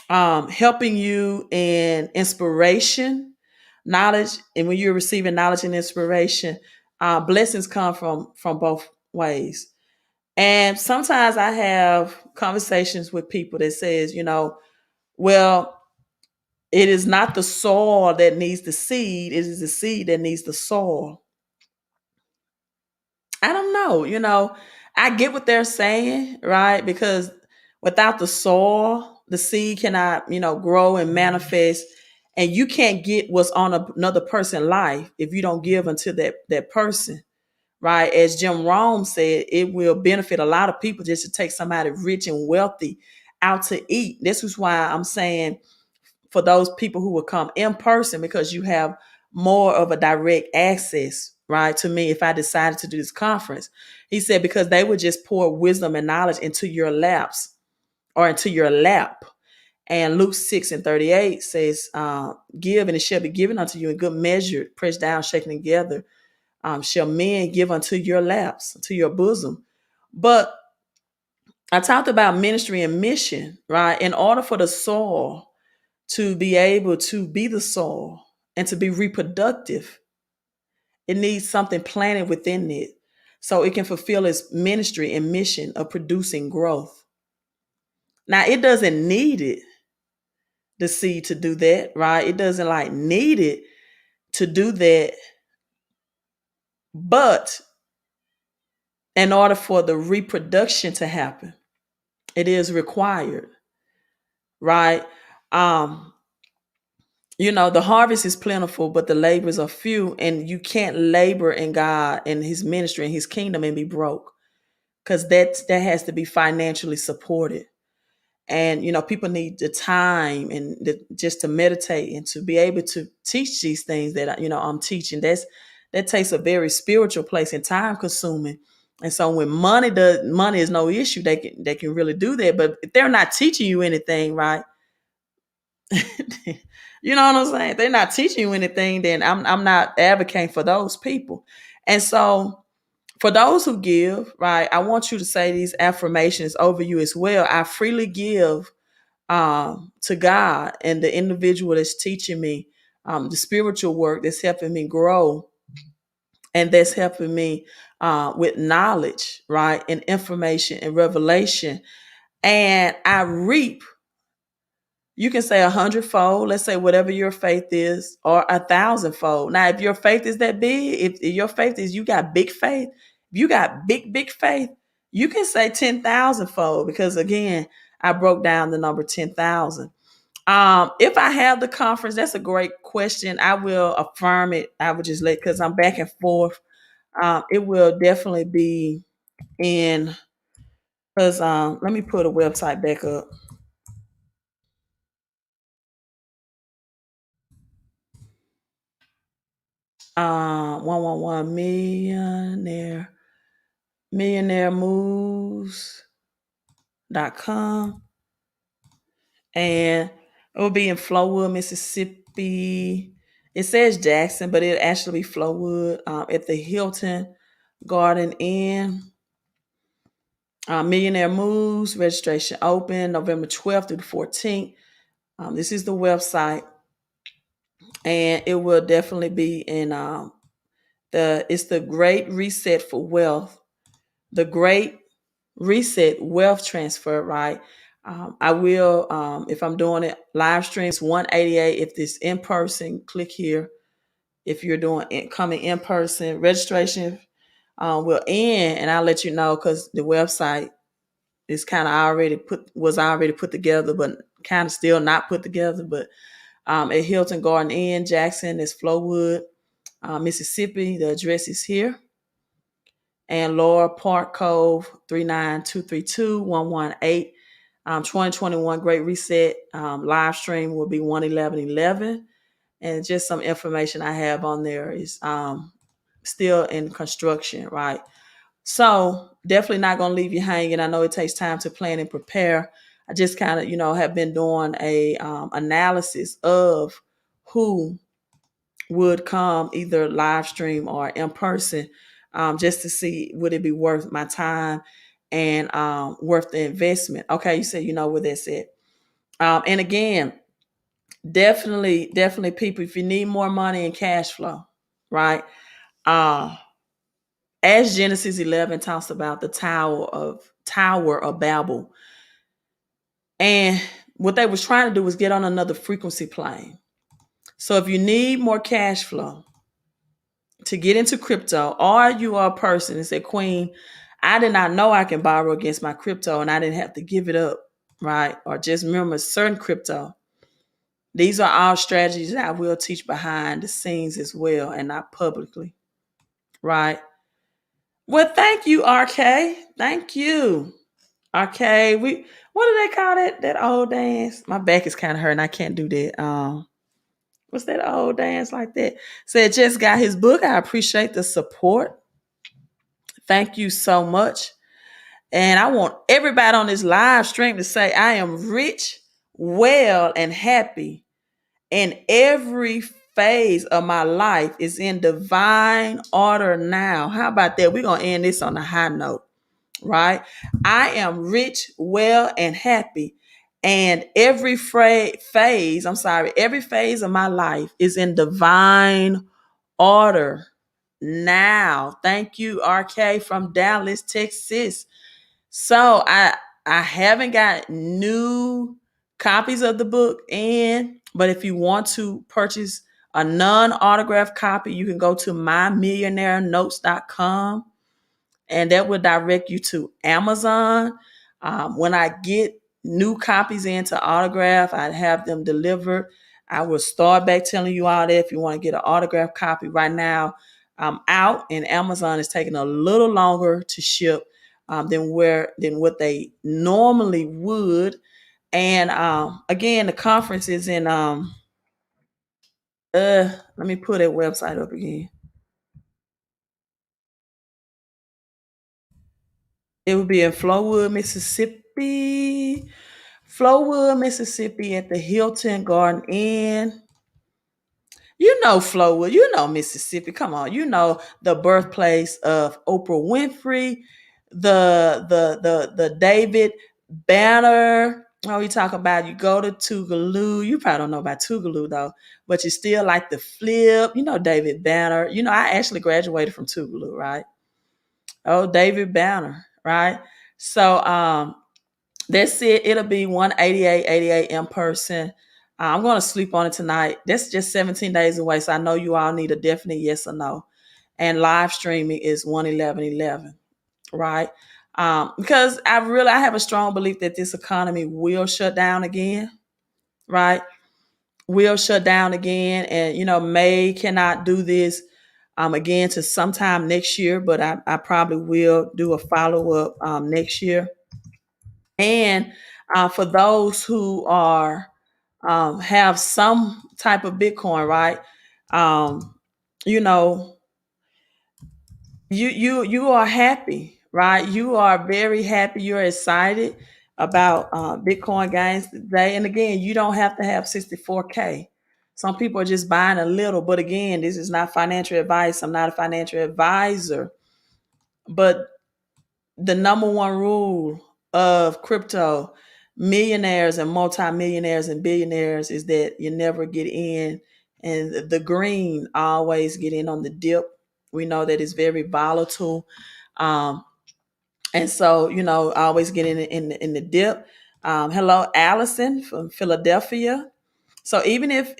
helping you in inspiration, knowledge, and when you're receiving knowledge and inspiration, blessings come from both ways. And sometimes I have conversations with people that says, well, it is not the soil that needs the seed; it is the seed that needs the soil. I don't know, I get what they're saying, right? Because without the soil, the seed cannot, grow and manifest. And you can't get what's on another person's life if you don't give unto that person, right? As Jim Rome said, it will benefit a lot of people just to take somebody rich and wealthy out to eat. This is why I'm saying, for those people who will come in person, because you have more of a direct access, right, to me if I decided to do this conference. He said, because they would just pour wisdom and knowledge into your laps, or into your lap. And Luke 6:38 says, give and it shall be given unto you in good measure, pressed down, shaken together, shall men give unto your laps, to your bosom. But I talked about ministry and mission, right? In order for the soil to be able to be the soil and to be reproductive, it needs something planted within it so it can fulfill its ministry and mission of producing growth. Now, it doesn't need it, the seed, to do that, right? It doesn't like need it to do that. But in order for the reproduction to happen, it is required, right? Um, the harvest is plentiful, but the labors are few, and you can't labor in God and his ministry and his kingdom and be broke, because that has to be financially supported. And people need the time and just to meditate and to be able to teach these things that I'm teaching. That takes a very spiritual place and time consuming. And so when money is no issue, they can really do that. But if they're not teaching you anything, right? You know what I'm saying? If they're not teaching you anything, then I'm not advocating for those people. And so for those who give, right, I want you to say these affirmations over you as well. I freely give to God and the individual that's teaching me the spiritual work that's helping me grow, and that's helping me with knowledge, right, and information and revelation. And I reap You can say 100-fold. Let's say whatever your faith is, or 1,000-fold. Now, if your faith is that big, if your faith is you got big faith, if you got big faith, you can say 10,000-fold because again, I broke down the number 10,000. If I have the conference, that's a great question. I will affirm it. I would just let because I'm back and forth. It will definitely be in because let me put a website back up. 111 millionaire moves.com, and it will be in Flowood, Mississippi. It says Jackson, but it'll actually be Flowood at the Hilton Garden Inn. Millionaire Moves registration open November 12th through the 14th. This is the website, and it will definitely be in it's the Great Reset for Wealth, the Great Reset Wealth Transfer. Right. I will if I'm doing it live streams 188. If this in person, click here. If you're doing it coming in person, registration will end, and I'll let you know because the website is kind of was already put together, but kind of still not put together. But at Hilton Garden Inn, Jackson, is Flowood, Mississippi. The address is here. And Laura Park Cove 39232-118. 2021 Great Reset live stream will be 111-11. And just some information I have on there is still in construction, right? So definitely not going to leave you hanging. I know it takes time to plan and prepare. I just kind of, have been doing a analysis of who would come either live stream or in person, just to see would it be worth my time and worth the investment. Okay, you said you know where that's at. And again, definitely people, if you need more money and cash flow, right? As Genesis 11 talks about the Tower of Babel. And what they was trying to do was get on another frequency plane. So if you need more cash flow to get into crypto, or you are a person and say, Queen, I did not know I can borrow against my crypto and I didn't have to give it up, right? Or just remember certain crypto. These are all strategies that I will teach behind the scenes as well and not publicly, right? Well, thank you, RK. Thank you. RK. What do they call that old dance? My back is kind of hurting. I can't do that. What's that old dance like that? Said just got his book. I appreciate the support. Thank you so much. And I want everybody on this live stream to say, I am rich, well, and happy. And every phase of my life is in divine order now. How about that? We're going to end this on a high note, right? I am rich, well, and happy. And every phase of my life is in divine order now. Thank you, RK from Dallas, Texas. So I haven't got new copies of the book in, but if you want to purchase a non-autographed copy, you can go to mymillionairenotes.com, and that will direct you to Amazon. When I get new copies into autograph, I have them delivered. I will start back telling you all that if you want to get an autograph copy. Right now, I'm out, and Amazon is taking a little longer to ship than what they normally would. And again, the conference is in let me pull that website up again. It would be in Flowood, Mississippi. Flowood, Mississippi at the Hilton Garden Inn. You know Flowood, you know Mississippi. Come on, you know the birthplace of Oprah Winfrey, the David Banner. Oh, you talk about you go to Tougaloo. You probably don't know about Tougaloo though, but you still like the flip. You know David Banner. You know I actually graduated from Tougaloo, right? Oh, David Banner, right? So That's it. It'll be 188.88 in person. I'm going to sleep on it tonight. That's just 17 days away. So I know you all need a definite yes or no. And live streaming is 111.11, right? Because I have a strong belief that this economy will shut down again, right? Will shut down again. And, May cannot do this again to sometime next year, but I probably will do a follow up next year. And for those who are have some type of Bitcoin, right? Um, you know, you are happy, right? You are very happy. You're excited about Bitcoin gains today. And again, you don't have to have 64K. Some people are just buying a little, but again, this is not financial advice. I'm not a financial advisor, but the number one rule of crypto millionaires and multimillionaires and billionaires is that you never get in, and the green always get in on the dip. We know that it's very volatile, um, and so always get in the dip. Hello, Allison from Philadelphia. So even if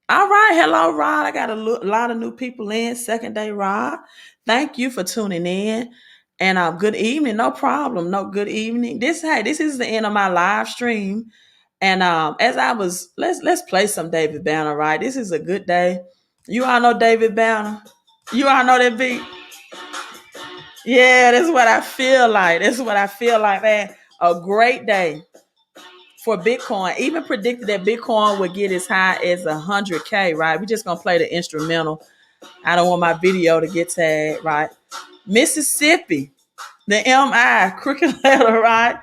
all right, hello, Rod. I got a lot of new people in. Second day, Rod. Thank you for tuning in. And good evening. No problem. No, good evening. This is the end of my live stream. And as I was, let's play some David Banner. Right, this is a good day. You all know David Banner. You all know that beat. Yeah, that's what I feel like. That's what I feel like, man. A great day for Bitcoin. Even predicted that Bitcoin would get as high as 100K, right? We're just gonna play the instrumental. I don't want my video to get tagged, right? Mississippi, the MI, crooked letter, right?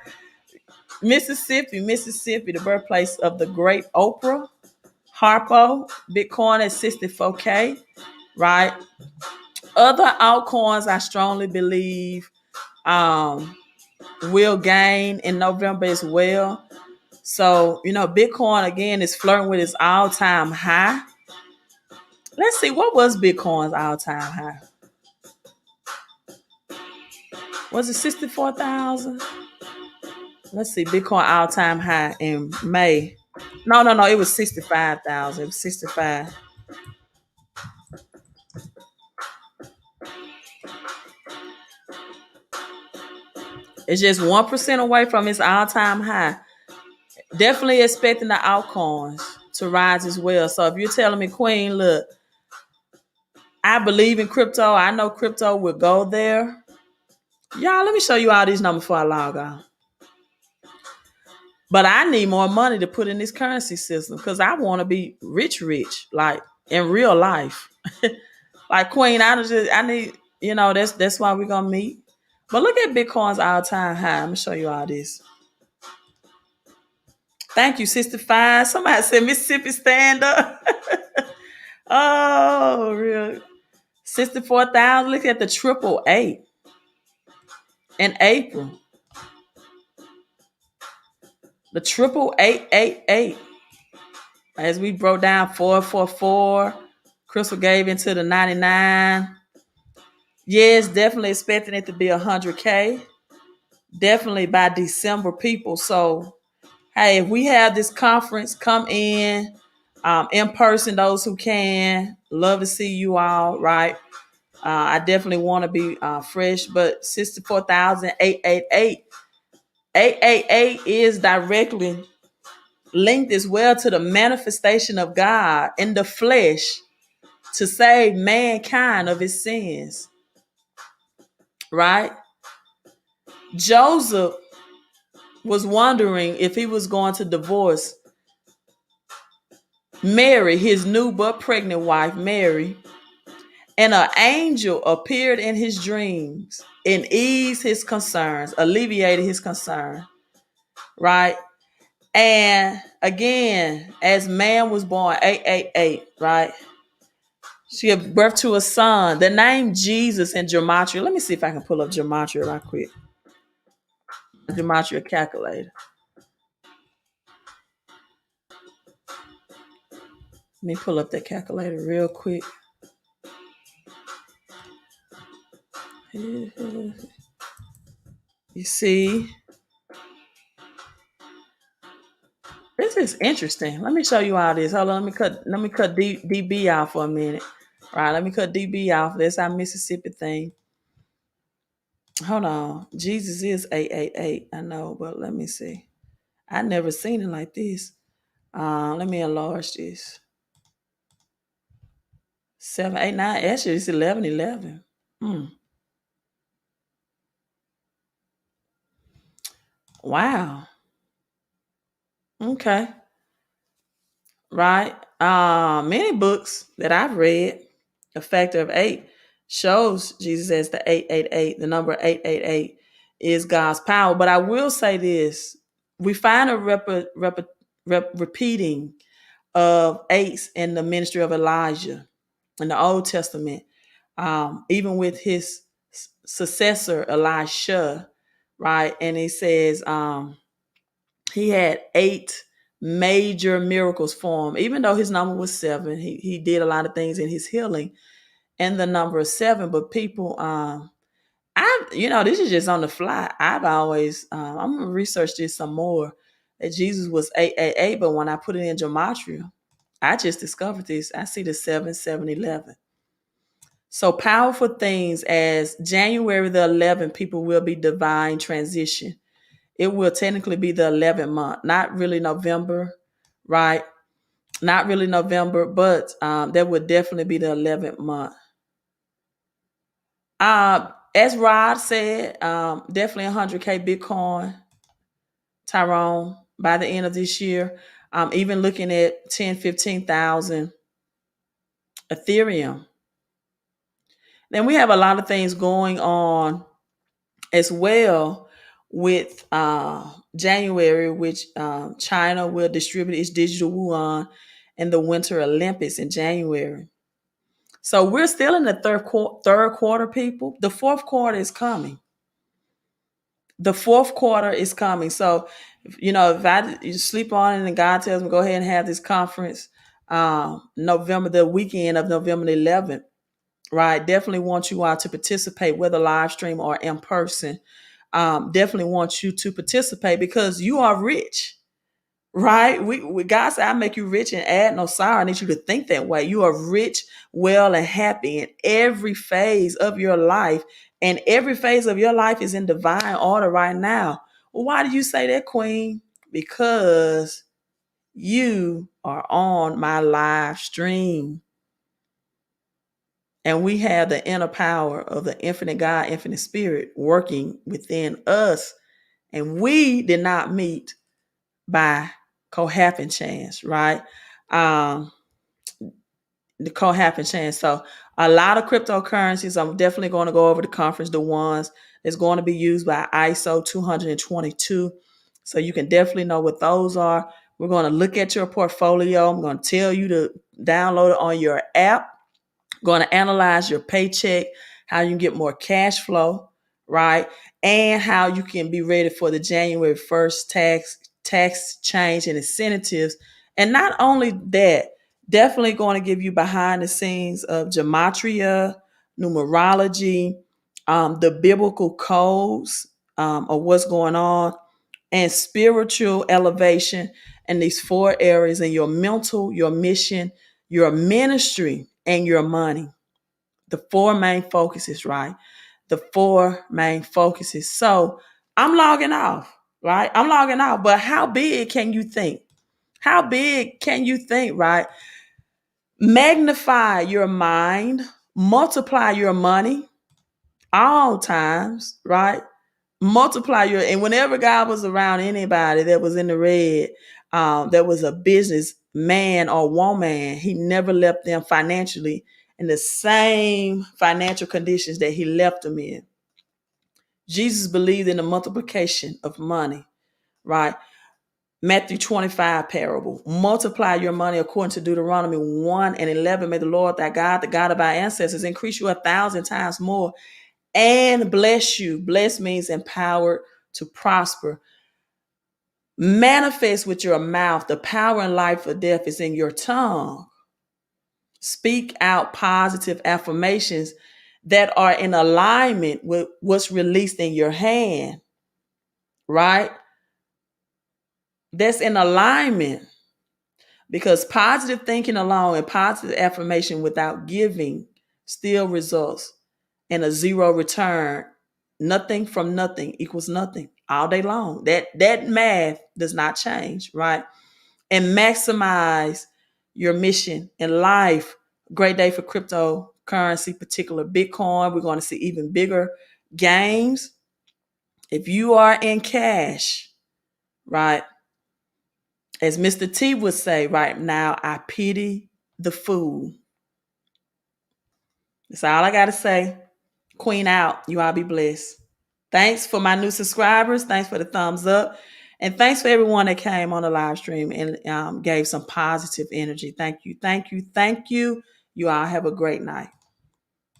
Mississippi, the birthplace of the great Oprah Harpo. Bitcoin at 64K, right? Other altcoins, I strongly believe, um, will gain in November as well. So, Bitcoin again is flirting with its all-time high. Let's see, what was Bitcoin's all-time high? Was it 64,000? Let's see, Bitcoin all-time high in May. No, it was 65,000. It was 65. It's just 1% away from its all-time high. Definitely expecting the altcoins to rise as well. So if you're telling me, Queen, look, I believe in crypto. I know crypto will go there. Y'all, let me show you all these numbers before I log on. But I need more money to put in this currency system because I want to be rich, like in real life. Like Queen, I need, that's why we're gonna meet. But look at Bitcoin's all-time high. I'm gonna show you all this. Thank you, 65. Somebody said Mississippi stand up. Oh, real 64,000. Look at the 888 in April. The 888. As we broke down 444, Crystal gave into the 99. Yes, definitely expecting it to be 100K. Definitely by December, people. So, hey, if we have this conference, come in person, those who can. Love to see you all, right? I definitely want to be fresh, but 64,888. 888 is directly linked as well to the manifestation of God in the flesh to save mankind of his sins, right? Joseph was wondering if he was going to divorce Mary, his new but pregnant wife, Mary, and an angel appeared in his dreams and eased his concerns, alleviated his concern, right? And again, as man was born, 888, right? She gave birth to a son. The name Jesus in gematria. Let me see if I can pull up gematria right quick. Gematria calculator. Let me pull up that calculator real quick. You see, is interesting. Let me show you all this. Hold on, let me cut DB out for a minute. All right, let me cut DB off. That's our Mississippi thing. Hold on. Jesus is 888. I know, but let me see. I never seen it like this. Let me enlarge this. 789. Actually, it's 1111. Wow. Okay. Right. Many books that I've read, the factor of eight shows Jesus as the 888. The number 888 is God's power. But I will say this: we find a repeating of eights in the ministry of Elijah in the Old Testament, even with his successor Elisha, right? And he says he had eight major miracles for him, even though his number was seven. He did a lot of things in his healing and the number of seven. But people, this is just on the fly. I've always, I'm gonna research this some more. That Jesus was 888, but when I put it in gematria, I just discovered this. I see the 7, 7, 11. So powerful things as January the 11th, people will be divine transition. It will technically be the 11th month, not really November, right? Not really November, but that would definitely be the 11th month. As Rod said, definitely 100K Bitcoin, Tyrone, by the end of this year. Even looking at 10, 15,000 Ethereum. Then we have a lot of things going on as well with January, which China will distribute its digital yuan and the Winter Olympics in January. So we're still in the third quarter, people. The fourth quarter is coming. The fourth quarter is coming. So, if I sleep on it and God tells me go ahead and have this conference November, the weekend of November the 11th, right? Definitely want you all to participate, whether live stream or in person. Definitely want you to participate because you are rich, right? We God said, I make you rich and add no sorrow. I need you to think that way. You are rich, well, and happy in every phase of your life. And every phase of your life is in divine order right now. Well, why do you say that, Queen? Because you are on my live stream. And we have the inner power of the infinite God, infinite spirit working within us. And we did not meet by co-happen chance, right? The co-happen chance. So a lot of cryptocurrencies, I'm definitely going to go over the conference, the ones that's going to be used by ISO 222. So you can definitely know what those are. We're going to look at your portfolio. I'm going to tell you to download it on your app. Going to analyze your paycheck, how you can get more cash flow, right? And how you can be ready for the January 1st tax change and incentives. And not only that, definitely going to give you behind the scenes of gematria, numerology, the biblical codes of what's going on, and spiritual elevation in these four areas in your mental, your mission, your ministry, and your money. The four main focuses, right? The four main focuses. So I'm logging off, right? I'm logging off. But how big can you think? How big can you think, right? Magnify your mind, multiply your money all times, right? Multiply your, and whenever God was around anybody that was in the red, that was a business man or woman, he never left them financially in the same financial conditions that he left them in. Jesus believed in the multiplication of money, right? Matthew 25 parable. Multiply your money according to Deuteronomy 1:11. May the Lord thy God, the God of our ancestors, increase you 1,000 times more and bless you. Bless means empowered to prosper. Manifest with your mouth. The power and life or death is in your tongue. Speak out positive affirmations that are in alignment with what's released in your hand, right? That's in alignment because positive thinking alone and positive affirmation without giving still results in a zero return. Nothing from nothing equals nothing all day long. That math does not change, right? And maximize your mission in life. Great day for cryptocurrency, particular Bitcoin. We're going to see even bigger gains. If you are in cash, right? As Mr. T would say right now, I pity the fool. That's all I got to say. Queen out. You all be blessed. Thanks for my new subscribers. Thanks for the thumbs up. And thanks for everyone that came on the live stream and gave some positive energy. Thank you. Thank you. Thank you. You all have a great night.